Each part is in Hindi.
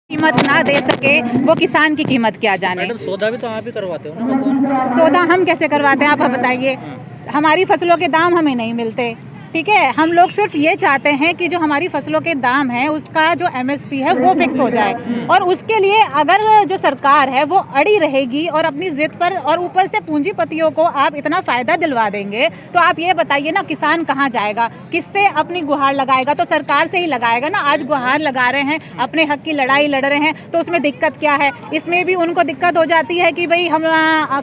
कीमत ना दे सके वो किसान की कीमत क्या जाने। मैडम सौदा भी तो आप ही करवाते हो ना भगवान। सौदा हम कैसे करवाते हैं आप बताइए। हमारी फसलों के दाम हमें नहीं मिलते, ठीक है। हम लोग सिर्फ ये चाहते हैं कि जो हमारी फसलों के दाम है उसका जो MSP है वो फिक्स हो जाए, और उसके लिए अगर जो सरकार है वो अड़ी रहेगी और अपनी जिद पर, और ऊपर से पूंजीपतियों को आप इतना फ़ायदा दिलवा देंगे तो आप ये बताइए ना किसान कहाँ जाएगा, किससे अपनी गुहार लगाएगा? तो सरकार से ही लगाएगा ना। आज गुहार लगा रहे हैं, अपने हक की लड़ाई लड़ रहे हैं, तो उसमें दिक्कत क्या है? इसमें भी उनको दिक्कत हो जाती है कि भाई हम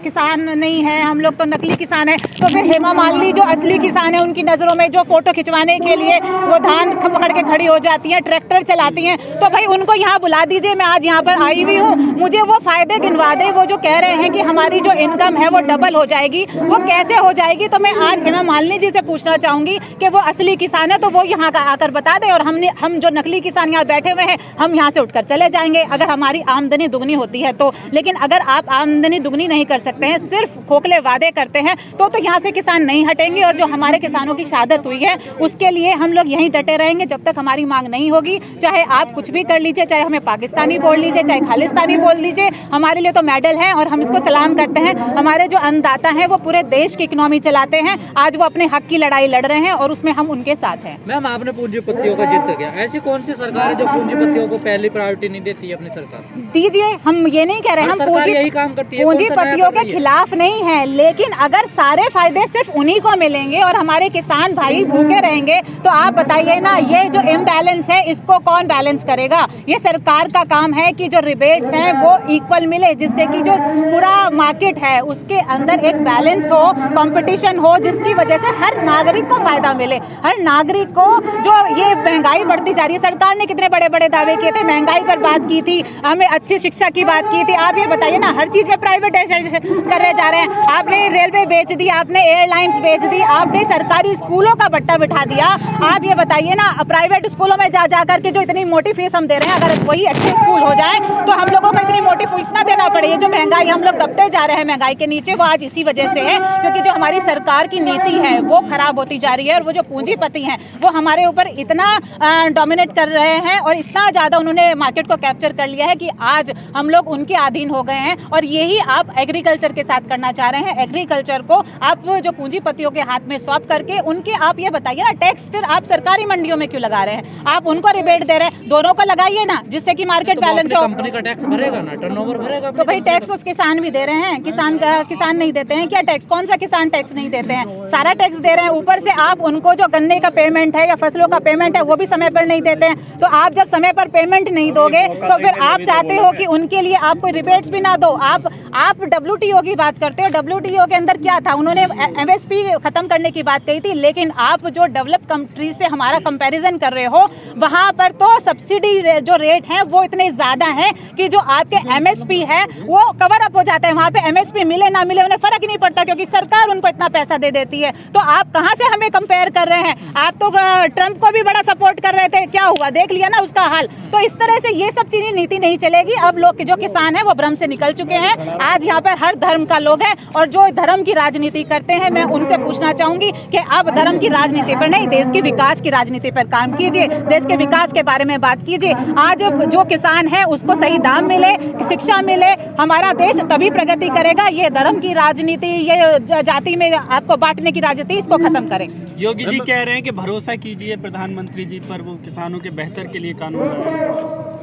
किसान नहीं है, हम लोग तो नकली किसान है। तो फिर हेमा मालिनी जो असली किसान है उनकी नज़रों में जो फोटो खिंचवाने के लिए वो धान पकड़ के खड़ी हो जाती हैं, ट्रैक्टर चलाती हैं, तो भाई उनको यहाँ बुला दीजिए। मैं आज यहाँ पर आई हुई हूँ, मुझे वो फायदे गिनवा दे। वो जो कह रहे हैं कि हमारी जो इनकम है वो डबल हो जाएगी, वो कैसे हो जाएगी? तो मैं आज हेमा मालिनी जी से पूछना चाहूँगी कि वो असली किसान है तो वो यहाँ का आकर बता दे, और हम जो नकली किसान यहाँ बैठे हुए हैं हम यहाँ से उठकर चले जाएंगे अगर हमारी आमदनी दुगनी होती है तो। लेकिन अगर आप आमदनी दुगनी नहीं कर सकते हैं, सिर्फ खोखले वादे करते हैं, तो यहाँ से किसान नहीं हटेंगे। और जो हमारे किसानों की शहादत हुई है उसके लिए हम लोग यहीं डटे रहेंगे जब तक हमारी मांग नहीं होगी। चाहे आप कुछ भी कर लीजिए, चाहे हमें पाकिस्तानी बोल लीजिए, चाहे खालिस्तानी बोल लीजिए, हमारे लिए तो मेडल है और हम इसको सलाम करते हैं। हमारे जो अन्नदाता हैं वो पूरे देश की इकोनॉमी चलाते हैं, आज वो अपने हक की लड़ाई लड़ रहे हैं और उसमें हम उनके साथ हैं। मैम आपने पूंजीपतियों का जिक्र किया, ऐसी कौन सी सरकार है जो पूंजीपतियों को पहली प्रायोरिटी नहीं देती है? अपनी सरकार दीजिए, हम ये नहीं कह रहे, हम यही काम करती है, पूंजीपतियों के खिलाफ नहीं है, लेकिन अगर सारे फायदे सिर्फ उन्हीं को मिलेंगे और हमारे किसान भाई भूखे रहेंगे तो आप बताइए ना, ये जो इम्बैलेंस है इसको कौन बैलेंस करेगा? ये सरकार का काम है कि जो रिबेट्स हैं वो इक्वल मिले, जिससे कि जो पूरा मार्केट है उसके अंदर एक बैलेंस हो, कंपटीशन हो, जिसकी वजह से हर नागरिक को फायदा मिले। हर नागरिक को, जो ये महंगाई बढ़ती जा रही है, सरकार ने कितने बड़े बड़े दावे किए थे, महंगाई पर बात की थी, हमें अच्छी शिक्षा की बात की थी। आप ये बताइए ना, हर चीज में प्राइवेटाइजेशन करे जा रहे हैं। आपने रेलवे बेच दी, आपने एयरलाइंस बेच दी, आपने सरकारी स्कूलों का बट्टा बिठा दिया। आप ये बताइए ना, प्राइवेट स्कूलों में जा करके जो इतनी मोटी फीस हम दे रहे हैं, अगर वही अच्छे स्कूल हो जाए तो हम लोगों को इतनी मोटी फीस ना देना पड़े। ये जो महंगाई हम लोग दबते जा रहे हैं महंगाई के नीचे, वो आज इसी वजह से है क्योंकि जो हमारी सरकार की नीति है वो खराब होती जा रही है, और वो जो पूंजीपति हैं वो हमारे ऊपर इतना डोमिनेट कर रहे हैं और इतना ज़्यादा उन्होंने मार्केट को कैप्चर कर लिया है कि आज हम लोग उनके अधीन हो गए हैं। और यही आप एग्रीकल्चर के साथ करना चाह रहे हैं। एग्रीकल्चर को आप जो पूंजीपतियों के हाथ में सौंप करके उनके, आप ये बताइए ना, टैक्स फिर आप सरकारी मंडियों में क्यों लगा रहे हैं? आप उनको रिबेट दे रहे हैं, दोनों को लगाइए ना, जिससे कि मार्केट बैलेंस हो। कंपनी का टैक्स भरेगा ना, टर्नओवर भरेगा। तो भाई टैक्स उस किसान भी दे रहे हैं, किसान नहीं देते हैं क्या टैक्स? कौन सा किसान टैक्स नहीं देते हैं? सारा टैक्स दे रहे हैं। ऊपर से आप उनको जो गन्ने का पेमेंट है या फसलों का पेमेंट है वो भी समय पर नहीं देते हैं। तो आप जब समय पर पेमेंट नहीं दोगे तो फिर आप चाहते हो कि उनके लिए आप कोई रिबेट्स भी ना दो। आप WTO की बात करते हो, WTO के अंदर क्या था? उन्होंने MSP खत्म करने की बात कही थी, लेकिन आप जो डेवलप कंट्रीज से हमारा कंपैरिजन कर रहे हो वहां पर तो सब्सिडी जो रेट हैं वो इतने ज्यादा हैं कि जो आपके MSP है वो कवर अप हो जाता है। वहां पे MSP मिले ना मिले उन्हें फर्क ही नहीं पड़ता क्योंकि सरकार उनको इतना पैसा दे देती है। तो आप कहां से हमें कंपेयर कर रहे हैं? आप तो ट्रंप को भी बड़ा सपोर्ट कर रहे थे, क्या हुआ देख लिया ना उसका हाल। तो इस तरह से ये सब चीजें नीति नहीं चलेगी। अब लोग जो किसान है वो भ्रम से निकल चुके हैं। आज यहाँ पर हर धर्म का लोग है और जो धर्म की राजनीति करते हैं, मैं उनसे पूछना चाहूंगी कि आप धर्म की राजनीति पर नहीं, देश के विकास की राजनीति पर काम कीजिए, देश के विकास के बारे में बात कीजिए। आज जो किसान है उसको सही दाम मिले, शिक्षा मिले, हमारा देश तभी प्रगति करेगा। ये धर्म की राजनीति, ये जाति में आपको बांटने की राजनीति, इसको खत्म करें। योगी जी कह रहे हैं कि भरोसा कीजिए प्रधानमंत्री जी पर, वो किसानों के बेहतर के लिए कानून बनाए।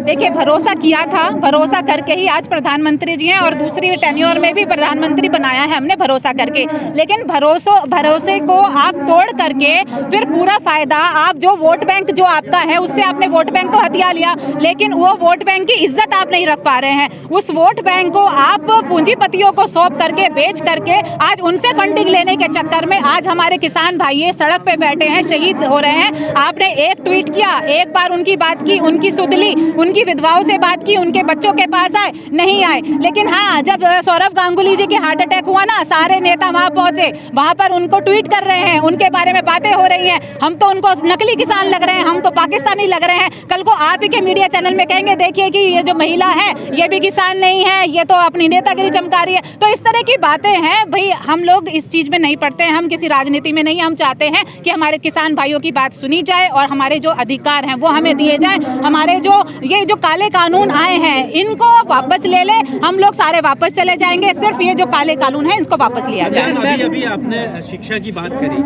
देखिए, भरोसा किया था, भरोसा करके ही आज प्रधानमंत्री जी हैं और दूसरी टेन्योर में भी प्रधानमंत्री बनाया है हमने भरोसा करके। लेकिन भरोसे को आप तोड़ करके फिर पूरा फायदा, आप जो वोट बैंक जो आपका है उससे आपने वोट बैंक तो हथिया लिया, लेकिन वो वोट बैंक की इज्जत आप नहीं रख पा रहे हैं। उस वोट बैंक को आप पूंजीपतियों को सौंप करके, बेच करके, आज उनसे फंडिंग लेने के चक्कर में आज हमारे किसान भाई सड़क पे बैठे हैं, शहीद हो रहे हैं। आपने एक ट्वीट किया, एक बार उनकी बात की, उनकी सुध ली, उनकी विधवाओं से बात की, उनके बच्चों के पास आए, नहीं आए। लेकिन हाँ, जब सौरव गांगुली जी के हार्ट अटैक हुआ ना, सारे नेता वहां पहुंचे, वहां पर उनको ट्वीट कर रहे हैं, उनके बारे में बातें हो रही हैं। हम तो उनको नकली किसान लग रहे हैं, हम तो पाकिस्तानी लग रहे हैं। कल को आप ही के मीडिया चैनल में कहेंगे देखिए कि ये जो महिला है ये भी किसान नहीं है, ये तो अपनी नेतागिरी चमका रही है। तो इस तरह की बातें हैं भाई, हम लोग इस चीज में नहीं पड़ते हैं, हम किसी राजनीति में नहीं। हम चाहते हैं कि हमारे किसान भाइयों की बात सुनी जाए और हमारे जो अधिकार हैं वो हमें दिए जाए। हमारे जो ये जो काले कानून आए हैं इनको वापस ले ले, हम लोग सारे वापस चले जाएंगे, सिर्फ ये जो काले कानून है इसको वापस लिया जाए। अभी अभी आपने शिक्षा की बात करी,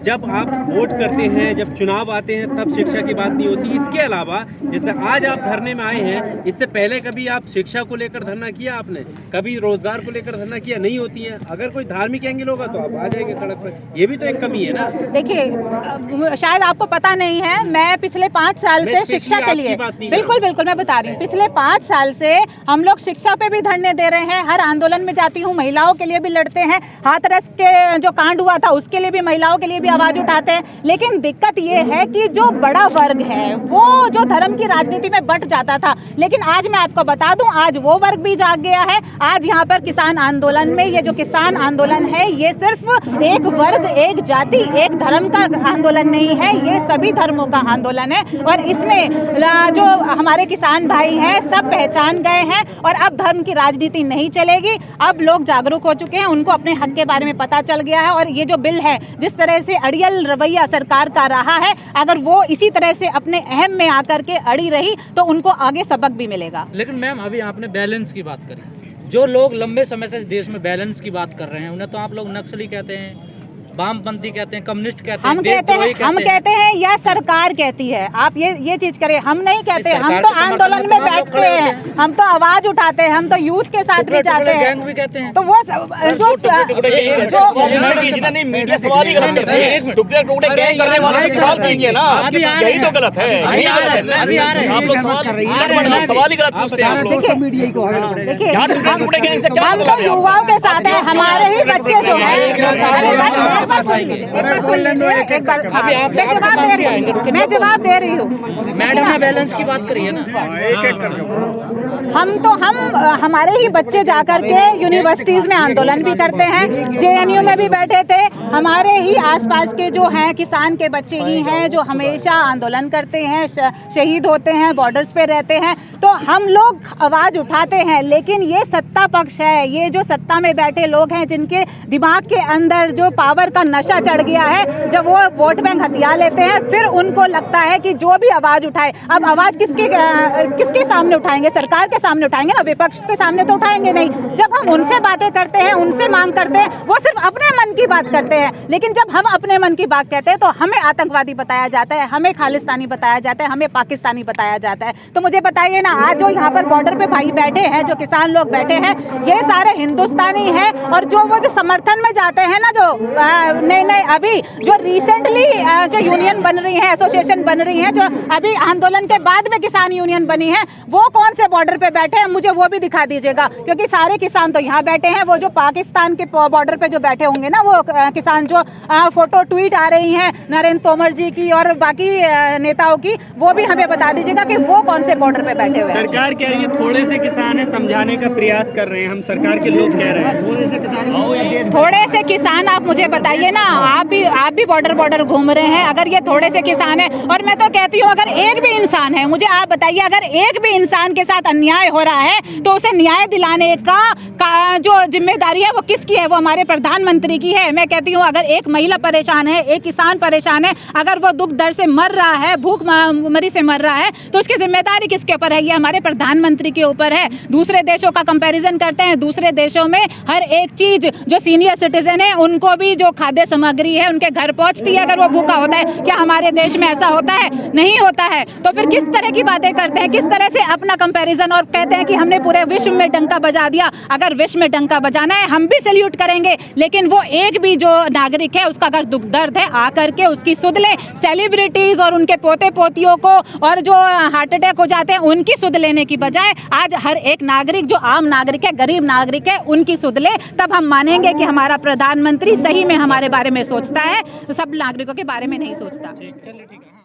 जब आप वोट करते हैं, जब चुनाव आते हैं तब शिक्षा की बात नहीं होती। इसके अलावा जैसे आज आप धरने में आए हैं, इससे पहले कभी आप शिक्षा को लेकर धरना किया आपने, कभी रोजगार को लेकर धरना किया? नहीं होती है। अगर कोई धार्मिक एंगल होगा तो आप आ जाएंगे सड़क पर, ये भी तो एक कमी है ना। देखिए शायद आपको पता नहीं है, मैं पिछले 5 साल से शिक्षा के लिए, बिल्कुल बिल्कुल मैं बता रही हूँ, पिछले 5 साल से हम लोग शिक्षा पे भी धरने दे रहे हैं, हर आंदोलन में जाती हूँ, महिलाओं के लिए भी लड़ते हैं, हाथरस के जो कांड हुआ था उसके लिए भी, महिलाओं के लिए भी आवाज उठाते हैं। लेकिन दिक्कत ये है कि जो बड़ा वर्ग है वो जो धर्म की राजनीति में बट जाता था, लेकिन आज मैं आपको बता दूं आज वो वर्ग भी जाग गया है। आज यहाँ पर किसान आंदोलन में, ये जो किसान आंदोलन है ये सिर्फ एक वर्ग, एक जाति, एक धर्म का आंदोलन नहीं है, ये सभी धर्मों का आंदोलन है। और इसमें जो हमारे किसान भाई हैं सब पहचान गए हैं और अब धर्म की राजनीति नहीं चलेगी। अब लोग जागरूक हो चुके हैं, उनको अपने हक के बारे में पता चल गया है। और ये जो बिल है, जिस तरह से अड़ियल रवैया सरकार का रहा है, अगर वो इसी तरह से अपने अहम में आकर के अड़ी रही तो उनको आगे सबक भी मिलेगा। लेकिन मैम अभी आपने बैलेंस की बात करी, जो लोग लंबे समय से इस देश में बैलेंस की बात कर रहे हैं उन्हें तो आप लोग नक्सली कहते हैं, वामपंथी कहते हैं, कम्युनिस्ट कहते हैं, हम कहते हैं या सरकार कहती है। आप ये चीज करें, हम नहीं कहते, हम तो आंदोलन में बैठते हैं, हम तो आवाज उठाते हैं, हम तो यूथ के साथ भी जाते हैं, भी कहते हैं। तो वो मीडिया सवाल ही गलत करते हैं, टुकड़े टुकड़े गैंग करने वाले सवाल कीजिए ना, यही तो गलत है। आप लोग सवाल ही गलत पूछते हैं। देखिए हम तो युवाओं के साथ हैं, हमारे ही बच्चे जो है, मैं जवाब दे रही हूँ। मैडम ने बैलेंस की बात करी है ना, हम हमारे ही बच्चे जाकर के यूनिवर्सिटीज में आंदोलन भी करते हैं, जेएनयू में भी बैठे थे, हमारे ही आसपास के जो हैं किसान के बच्चे ही हैं जो हमेशा आंदोलन करते हैं, शहीद होते हैं, बॉर्डर्स पे रहते हैं, तो हम लोग आवाज उठाते हैं। लेकिन ये सत्ता पक्ष है, ये जो सत्ता में बैठे लोग हैं जिनके दिमाग के अंदर जो पावर का नशा चढ़ गया है, जब वो वोट बैंक हथिया लेते हैं फिर उनको लगता है कि जो भी आवाज उठाए, अब आवाज किसके सामने उठाएंगे? सरकार के सामने उठाएंगे ना, विपक्ष के सामने तो उठाएंगे नहीं। जब हम उनसे बातें करते हैं, उनसे मांग करते हैं, वो सिर्फ अपने मन की बात करते हैं। लेकिन जब हम अपने मन की बात कहते हैं तो हमें आतंकवादी बताया जाता है, हमें खालिस्तानी बताया जाता है, हमें पाकिस्तानी बताया जाता है। तो मुझे बताइए ना, आज जो यहाँ पर बॉर्डर पे भाई बैठे हैं, जो किसान लोग बैठे हैं, ये सारे हिंदुस्तानी हैं। और जो समर्थन में जाते हैं ना, जो नहीं अभी जो रिसेंटली जो यूनियन बन रही है, एसोसिएशन बन रही है, जो अभी आंदोलन के बाद में किसान यूनियन बनी है, वो कौन से बॉर्डर पे बैठे हैं? मुझे वो भी दिखा दीजिएगा, क्योंकि सारे किसान तो यहाँ बैठे हैं। वो जो पाकिस्तान के बॉर्डर पे जो बैठे होंगे ना, वो किसान जो फोटो ट्वीट आ रही हैं नरेंद्र तोमर जी की और बाकी नेताओं की, वो भी हमें बता दीजिएगा कि वो कौन से बॉर्डर पे बैठे हुए हैं। सरकार कह रही है थोड़े से किसान है, समझाने का प्रयास कर रहे हैं, हम सरकार के लोग कह रहे हैं थोड़े से किसान। आप मुझे बताइए ना, आप भी बॉर्डर घूम रहे हैं, अगर ये थोड़े से किसान है, और मैं तो कहती हूँ अगर एक भी इंसान है, मुझे आप बताइए, अगर एक भी इंसान के साथ अन्याय हो रहा है तो उसे न्याय दिलाने का जो जिम्मेदारी है वो किसकी है? वो हमारे प्रधानमंत्री की है। मैं कहती हूँ अगर एक महिला परेशान है, एक किसान परेशान है, अगर वो दुख दर्द से मर रहा है, भूख मरी से मर रहा है, तो उसकी जिम्मेदारी किसके ऊपर है? ये हमारे प्रधानमंत्री के ऊपर है। दूसरे देशों का कंपैरिजन करते हैं, दूसरे देशों में हर एक चीज जो सीनियर सिटीजन है उनको भी जो खाद्य सामग्री है उनके घर पहुंचती है अगर वो भूखा होता है। क्या हमारे देश में ऐसा होता है? नहीं होता है। तो फिर किस तरह की बातें करते हैं, किस तरह से अपना कंपैरिजन, और कहते हैं कि हमने पूरे विश्व में डंका बजा दिया। अगर विश्व में डंका बजाना है हम भी सैल्यूट करेंगे, लेकिन वो एक भी जो नागरिक है उसका अगर दुख दर्द है आकर के उसकी सुध लें। सेलिब्रिटीज और उनके पोते पोतियों को और जो हार्ट अटैक हो जाते हैं उनकी सुध लेने की बजाय आज हर एक नागरिक जो आम नागरिक है, गरीब नागरिक है, उनकी सुध ले, तब हम मानेंगे कि हमारा प्रधानमंत्री सही में हमारे बारे में सोचता है, सब नागरिकों के बारे में नहीं सोचता।